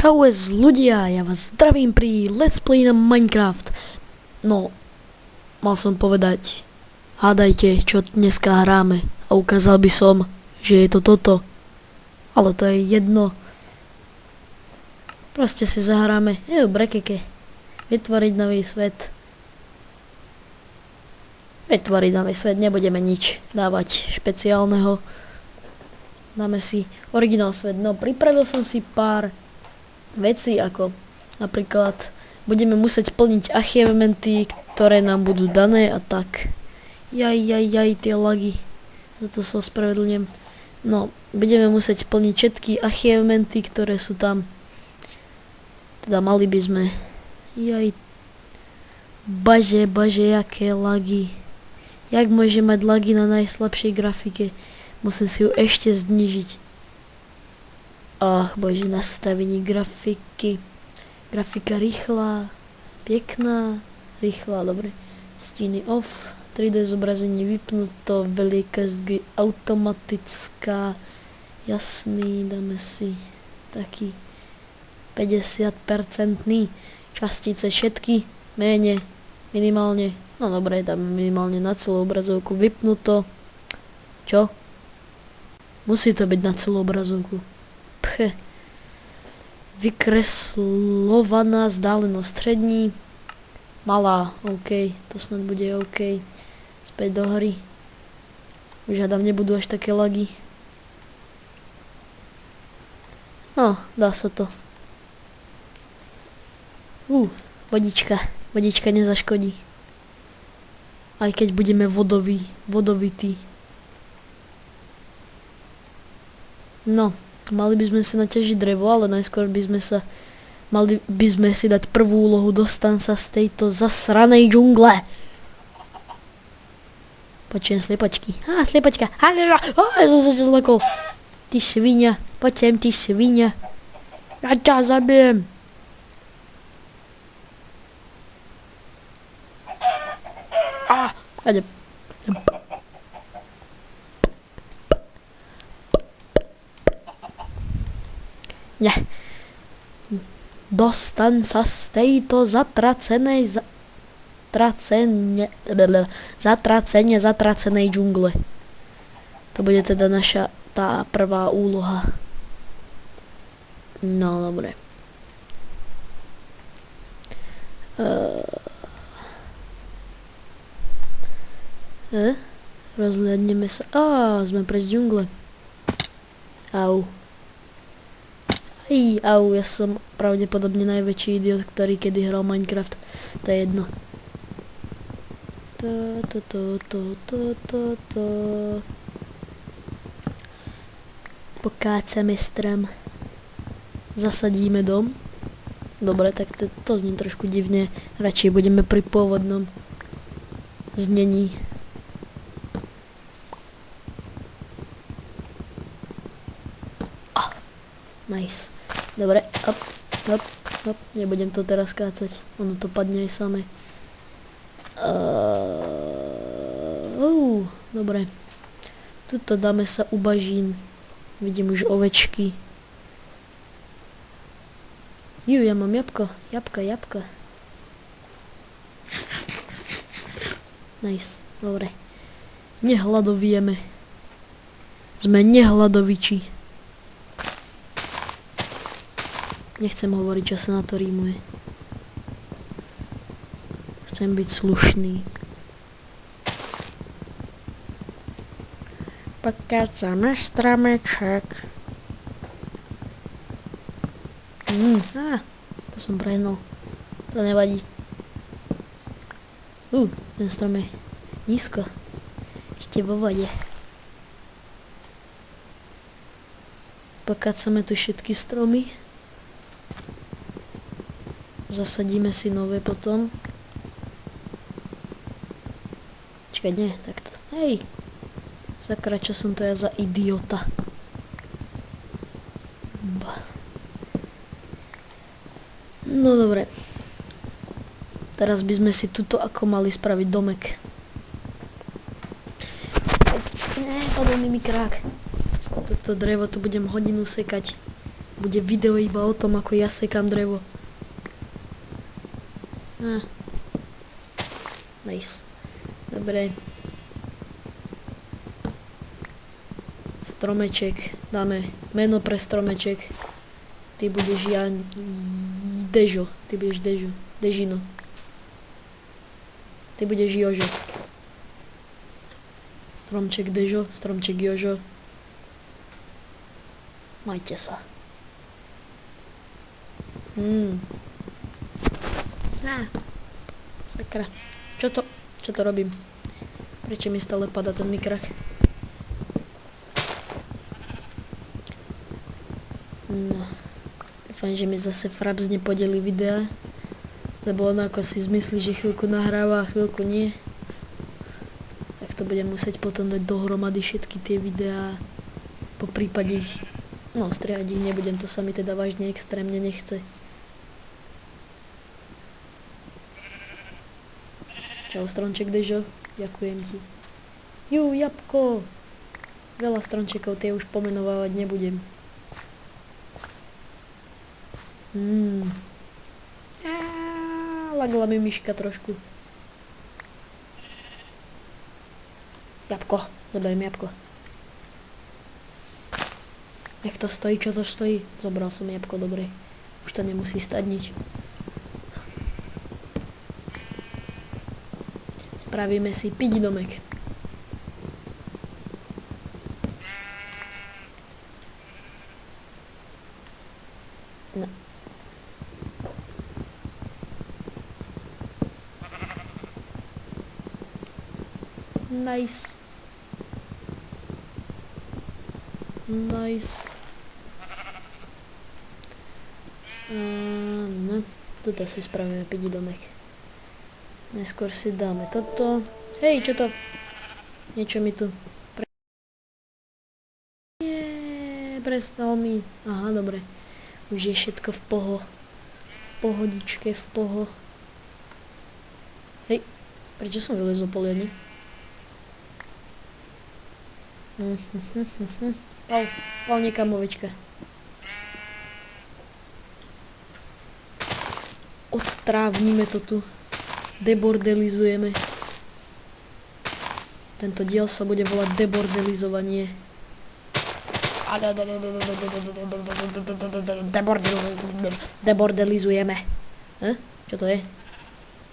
Čaues ľudia, ja vás zdravím pri Let's Play na Minecraft. No, mal som povedať, hádajte, čo dneska hráme. A ukázal by som, že je to toto. Ale to je jedno. Proste si zahráme, brekeke. Vytvoriť nový svet. Vytvoriť nový svet, nebudeme nič dávať špeciálneho. Dáme si originál svet. No, pripravil som si pár veci, ako napríklad budeme musieť plniť achievementy, ktoré nám budú dané a tak. Jaj, tie lagy. Za to sa ospravedlňujem. No, budeme musieť plniť všetky achievementy, ktoré sú tam. Teda mali by sme. Jaj. Baže, jaké lagy. Jak môže mať lagy na najslabšej grafike? Musím si ju ešte znížiť. Ach, bože, nastavenie grafiky. Grafika rýchla, pekná, rýchla, dobre. Stíny off, 3D zobrazenie vypnuto, veľkosť automatická. Jasný, dáme si taký 50%. Častice všetky, menej, minimálne. No dobre, dáme minimálne na celú obrazovku vypnuto. Čo? Musí to byť na celú obrazovku. Vykreslovaná vzdálenosť strední. Malá, OK, to snad bude OK. Späť do hry. Už hádam, nebudú až také lagy. No, dá sa to. Vodička nezaškodí. Aj keď budeme vodovití. No, mali by sme si naťažiť drevo, ale najskôr mali by sme si dať prvú úlohu, dostan sa z tejto zasranej džungle. Počujem sliepačky. Sliepačka. Zase ťa zlakol. Ty svinia. Poď sem, ty svinia. Ja ťa zabijem. Idem. Nie. Dostan sa z tejto zatracenej džungle. To bude teda naša tá prvá úloha. No, dobre. Rozhľadneme sa. Sme pre džungle. Au, ja som pravdepodobne najväčší idiot, ktorý kedy hral Minecraft. To je jedno. Pokácame strom. Zasadíme dom. Dobre, tak to znie trošku divne. Radšej budeme pri pôvodnom znení. Nice. Dobre, hop. Nebudem to teraz kácať. Ono to padne aj samé. Dobre. Tuto dáme sa u bažín. Vidím už ovečky. Ja mám jabko. Jabka. Nice. Dobre. Nehladovieme. Sme nehladoviči. Nechcem hovoriť, čo sa na to rímuje. Chcem byť slušný. Pokácame stromeček. To som prehnul. To nevadí. Ten strom je nízko. Ešte vo vode. Pokácame tu všetky stromy. Zasadíme si nové potom. Čakaj, nie, takto. Hej! Sakra, čo som to ja za idiota. No dobre. Teraz by sme si tuto ako mali spraviť domek. Padol mi krák. Toto drevo tu budem hodinu sekať. bude video iba o tom, ako ja sekám drevo. Nice. Dobre. Stromeček. Dáme meno pre stromeček. Ty budeš Dežo. Ty budeš Dežino. Ty budeš Jožo. Stromček Dežo, stromček Jožo. Majte sa. Sakra. Čo to robím? Prečo mi stále padá ten mikrák? No. Dúfam, že mi zase Fraps nepodeli videa. Lebo on ako si zmyslí, že chvíľku nahráva a chvíľku nie. Tak to budem musieť potom dať dohromady všetky tie videá. Po prípade ich... No, strihať ich nebudem, to sa mi teda vážne extrémne nechce. Čau, stromček Dežo. Ďakujem ti. Jabko. Veľa stromčekov, tie už pomenovávať nebudem. Lagla mi myška trošku. Jabko. Zoberiem jabko. Nech to stojí, čo to stojí. Zobral som jabko, dobre. Už to nemusí stať nič. Spravíme si pidi domek. No. Nice. No, tuto si spravíme pidi domek. Neskôr si dáme toto. Hej, čo to? Niečo mi tu... Prestal mi. Aha, dobre. Už je všetko v pohodičke, v poho. Hej, prečo som vylezol poliadne? Val niekam ovečka. Odtrávnime to tu. Debordelizujeme. Tento diel sa bude volať debordelizovanie. Debordelizujeme. Čo to je?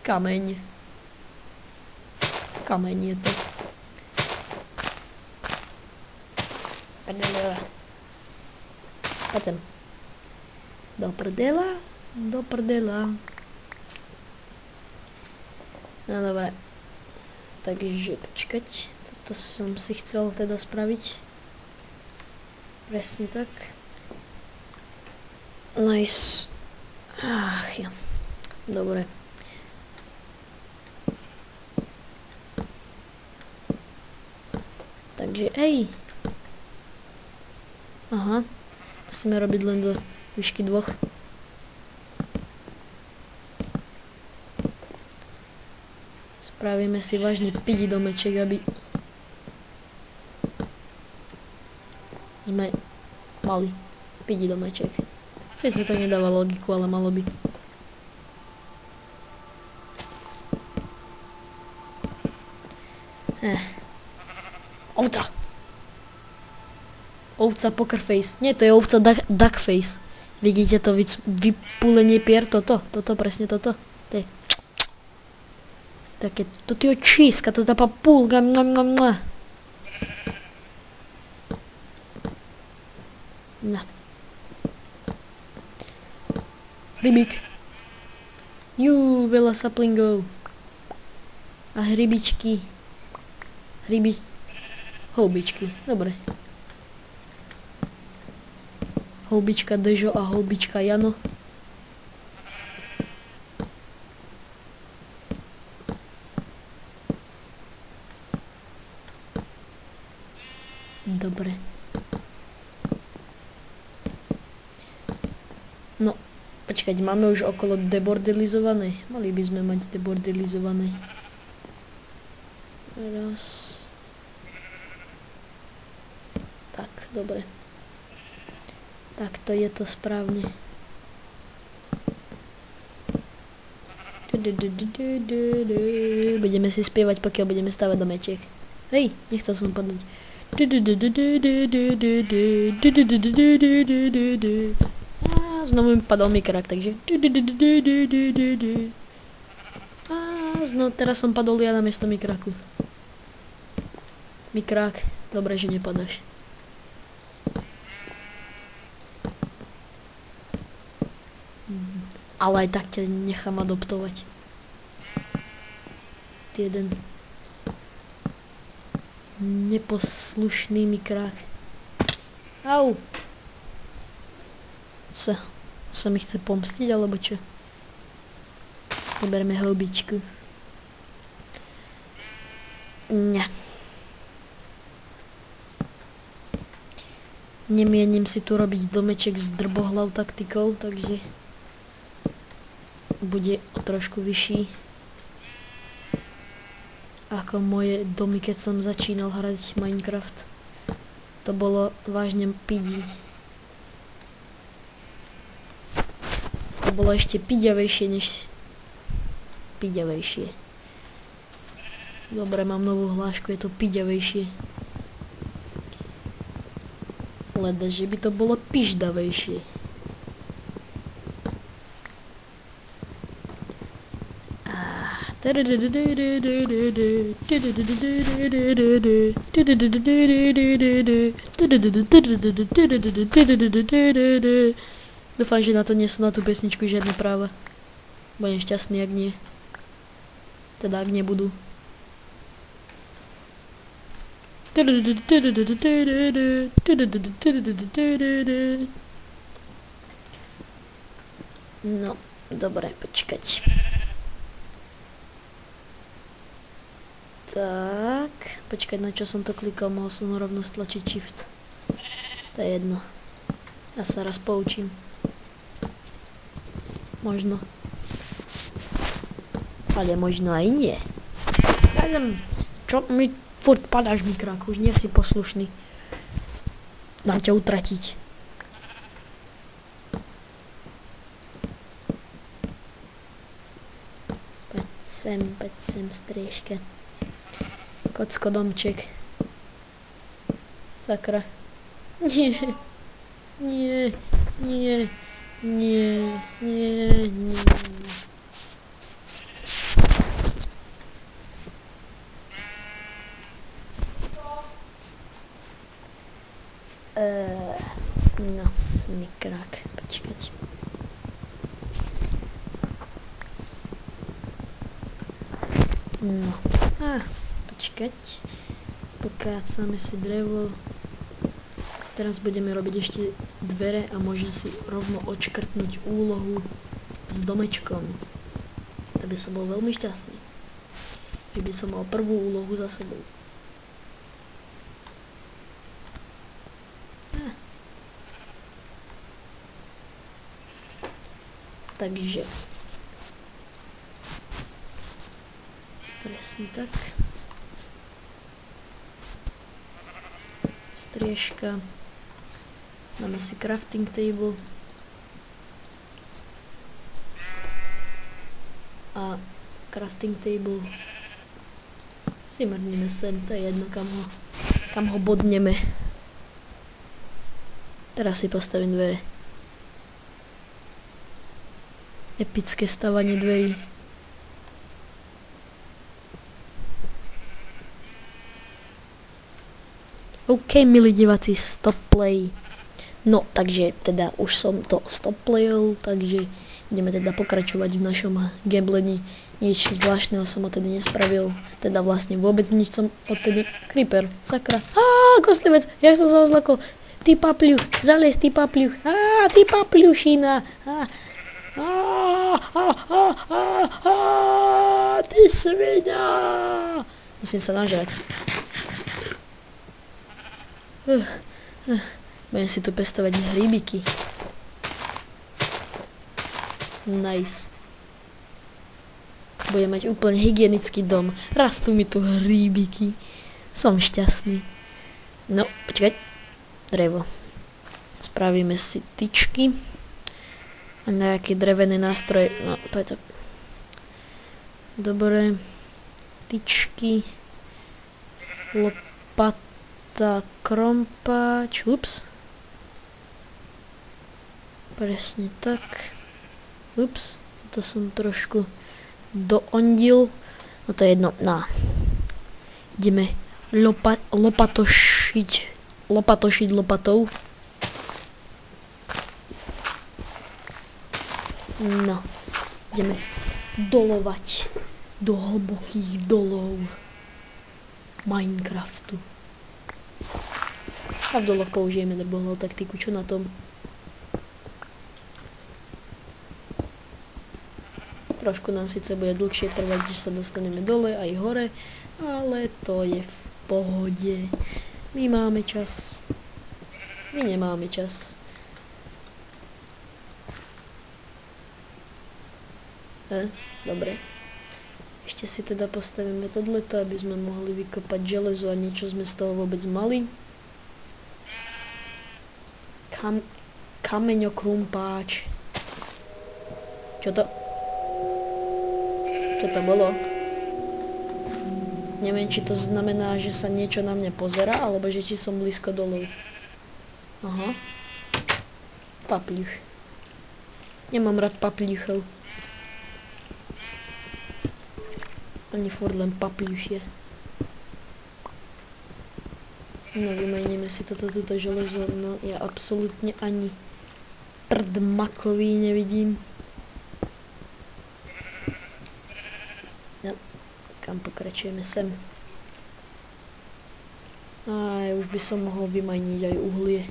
Kameň. Kameň je to. Poď sem. Do prdela. No dobré. Takže počkať. Toto som si chcel teda spraviť. Presne tak. Nice. Ach ja. Dobre. Takže Aha. Musíme robiť len do výšky 2. Spravíme si vážne pidi domeček, aby sme mali pidi domeček. Sice to nedáva logiku, ale malo by. Ovca! Ovca poker face. Nie, to je ovca duck face. Vidíte to vypúlenie pier? Toto, presne toto. To je... Také, to je očíska, to tá papulga. No. Rybík. Veľa saplingov. A hrybičky. Houbičky, dobre. Houbička Dežo a houbička Jano. Dobre. No, počkať, máme už okolo debordelizované. Mali by sme mať debordelizované. Raz. Tak, dobre. Takto je to správne. Budeme si spievať, pokiaľ budeme stavať domeček. Hej, nechcel som padnúť. A znovu mi padol mikrák, takže. A znovu, teraz som padol ja na miesto mikráku. Mikrák, dobre, že nepadáš. Ale aj tak ťa nechám adoptovať. Ty jeden neposlušný mikrák. Au! Sa mi chce pomstiť, alebo čo? Neberme houbičku. Ne. Nemienim si tu robiť domeček s drbohlav taktikou, takže bude o trošku vyšší ako moje domy, keď som začínal hrať Minecraft. To bolo vážne pidi. To bolo ešte piďavejšie než piďavejšie. Dobre, mám novú hlášku, je to piďavejšie. Leda, že by to bolo piždavejšie. Dúfam, že na to nie sú na tú pesničku žiadne práva. Budem šťastný, ak nie. Teda ak nebudú. No, dobre, počkať. Tak, počkať, na čo som to klikal, mohol som rovno stlačiť shift. To je jedno. Ja sa raz poučím. Možno. Ale možno aj nie. Čo mi furt padáš, mikrák, už nie si poslušný. Dám ťa utratiť. Poď sem, strieška. Kocko domček. Sakra. Nie. Nie. Nie. Nie. Nie. Nie. No, mikrák. Počkať. No. Počkať. Pokácame si drevo. Teraz budeme robiť ešte dvere a môžem si rovno odškrtnúť úlohu s domečkom. To by som bol veľmi šťastný. Že by som mal prvú úlohu za sebou. Takže presne tak. Strieška. Dáme si crafting table. A crafting table si mrníme sem, to je jedno, kam ho bodneme. Teraz si postavím dvere. Epické stavanie dverí. OK, milí diváci, stop play. No, takže teda už som to stop playol, takže ideme teda pokračovať v našom gameplay. Nič zvláštneho som odtedy nespravil, teda vlastne vôbec nič som odtedy... Creeper, sakra. Kostlivec, jak som sa ozlakol. Ty papľuch, zalez, ty papľuch. Ty papľušina. Ty svinia. Musím sa nažrať. Budem si tu pestovať hríbiky. Nice. Budem mať úplne hygienický dom. Rastú mi tu hríbiky. Som šťastný. No, počkaj. Drevo. Spravíme si tyčky. A nejaké drevené nástroje. No, preto. Dobre. Tyčky. Lopata, krompáč. Ups. Presne tak. Ups. To som trošku doondil. No to je jedno. No. Ideme lopatošiť lopatou. No, ideme dolovať do hlbokých dolov Minecraftu. A v doloch použijeme drbohľov taktiku, čo na tom? Trošku nám síce bude dlhšie trvať, že sa dostaneme dole aj hore, ale to je v pohode. My máme čas. My nemáme čas. Dobre. Ešte si teda postavíme tohleto, aby sme mohli vykopať železo a niečo sme z toho vôbec mali. Kameňokrumpáč. Čo to? Čo to bolo? Neviem, či to znamená, že sa niečo na mňa pozerá, alebo že či som blízko dolov. Aha. Papľuch. Nemám rád papľuchov. Ani furt len papľušie. No, vymeníme si túto železo. No, ja absolútne ani prdmakový nevidím. No, kam pokračujeme sem? Aj, už by som mohol vymajniť aj uhlie.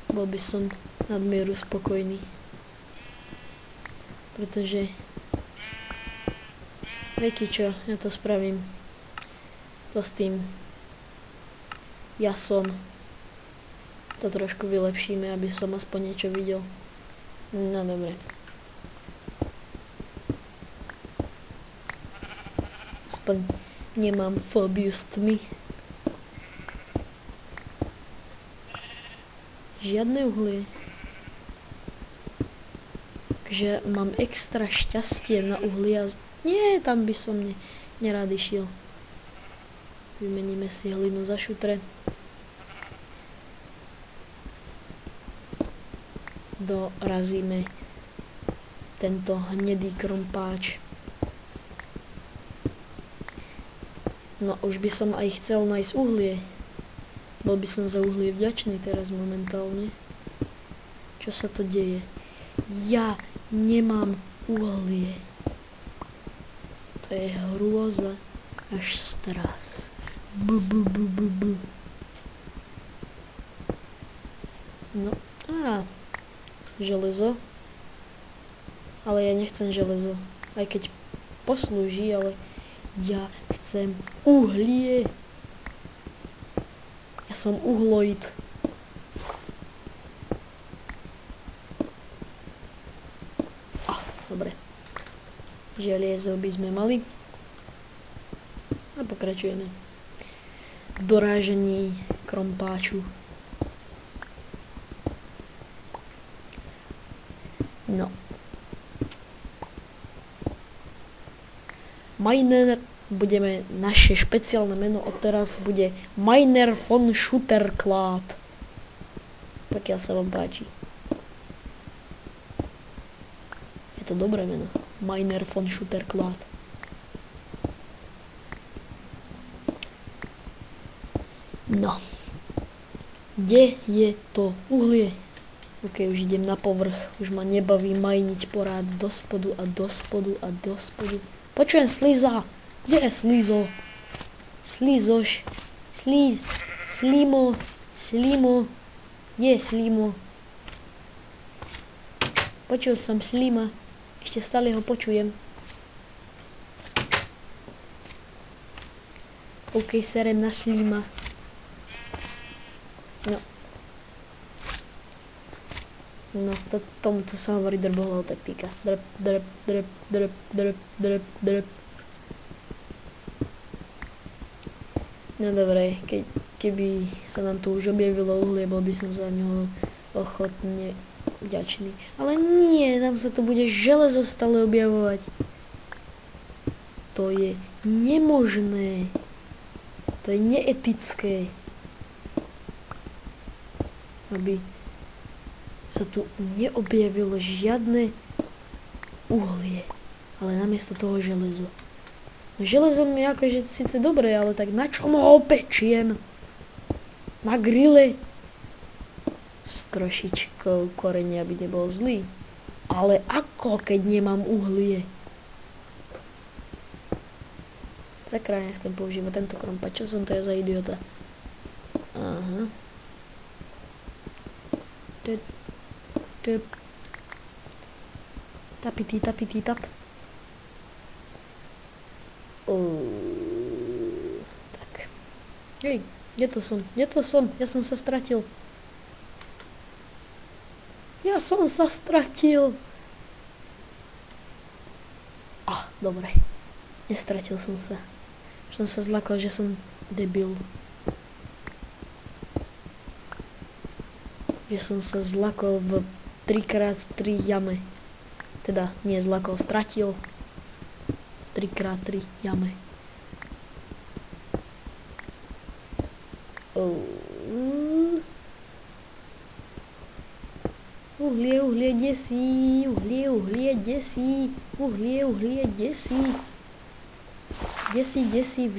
Bol by som nadmieru spokojný. Pretože Veky čo, ja to spravím. To s tým jasom. To trošku vylepšíme, aby som aspoň niečo videl. No dobre. Aspoň nemám fóbiu s tmy. Žiadne uhlie. Takže mám extra šťastie na uhlia. Nie, tam by som nerád išiel. Vymeníme si hlinu za šutre. Dorazíme tento hnedý krompáč. No už by som aj chcel nájsť uhlie. Bol by som za uhlie vďačný teraz momentálne. Čo sa to deje? Ja nemám uhlie. To je hrôza, až strach. Bu. No, železo. Ale ja nechcem železo. Aj keď poslúži, ale ja chcem uhlie. Ja som uhloid. Dobre. Želiezo by sme mali. A pokračujeme v dorážení krompáču. No. Miner, budeme, naše špeciálne meno odteraz bude Miner von Schutterklad. Pokiaľ sa vám páči. Je to dobré meno. Miner von Schutterklad. No. Kde je to uhlie? Ok, už idem na povrch. Už ma nebaví majniť porád do spodu a do spodu a do spodu. Počujem sliza. Kde je slizo? Slizoš. Slíz. Slimo. Slimo. Kde je slimo? Počul som slima. Ešte stále ho počujem. OK, serem na slima. No. No, tomuto sa hovorí drbohľov taktika. Drb. No dobre, keby sa nám tu už objavilo uhlie, bol by som za ňo ochotne vďačný. Ale nie, nám sa tu bude železo stále objavovať. To je nemožné. To je neetické. Aby sa tu neobjavilo žiadne uhlie, ale namiesto toho železo. No železo mi akože síce dobré, ale tak na čom ho opečiem? Na grille? S trošičkou korenia, aby nebol zlý. Ale ako, keď nemám uhlie? Sakra, ja chcem používať tento krompač. Čo som to ja za idiota? Aha. Tapity tap. Tak. Hej, kde to som? Ja som sa stratil. Dobre. Nestratil som sa. Už som sa zlakol, že som debil. Že som sa zlakol v 3x3 jame. Teda, nie zlakol, stratil. 3x3 jame. Uhlie desí. Uhlie desí.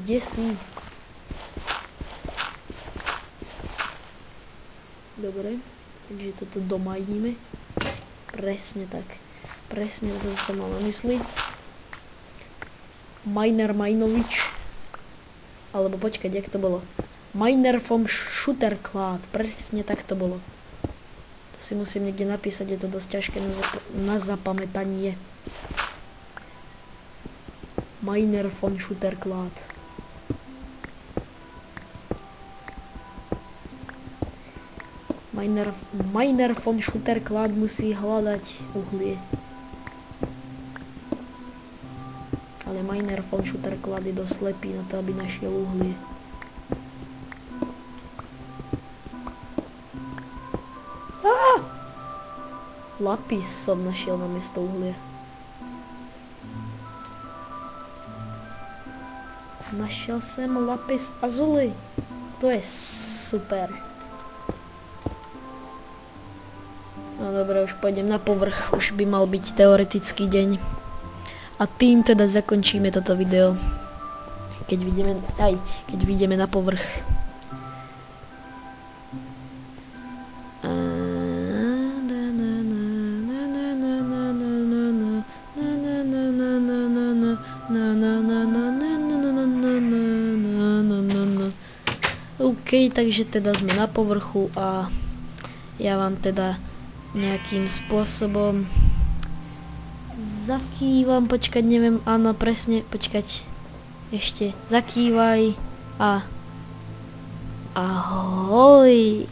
Desí. Dobre, takže toto domajíme. Presne tak. Presne to som mal na mysli. Miner Majnovič. Alebo počkať, jak to bolo? Miner vom Schutterklad. Presne tak to bolo. To si musím niekde napísať, je to dosť ťažké na zapamätanie. Miner von Schutterklad. Miner von Schutterklad musí hľadať uhlie. Ale Miner von Schutterklad je dosť slepý na to, aby našiel uhlie. Lapis som našiel na miesto uhlia. Našiel som lapis azuli. To je super. No dobre, už pôjdem na povrch. Už by mal byť teoretický deň. A tým teda zakončíme toto video. Keď vidíme na povrch. OK, takže teda sme na povrchu a ja vám teda nejakým spôsobom zakývam, počkať, neviem, áno, presne, počkať, ešte zakývaj a ahoj.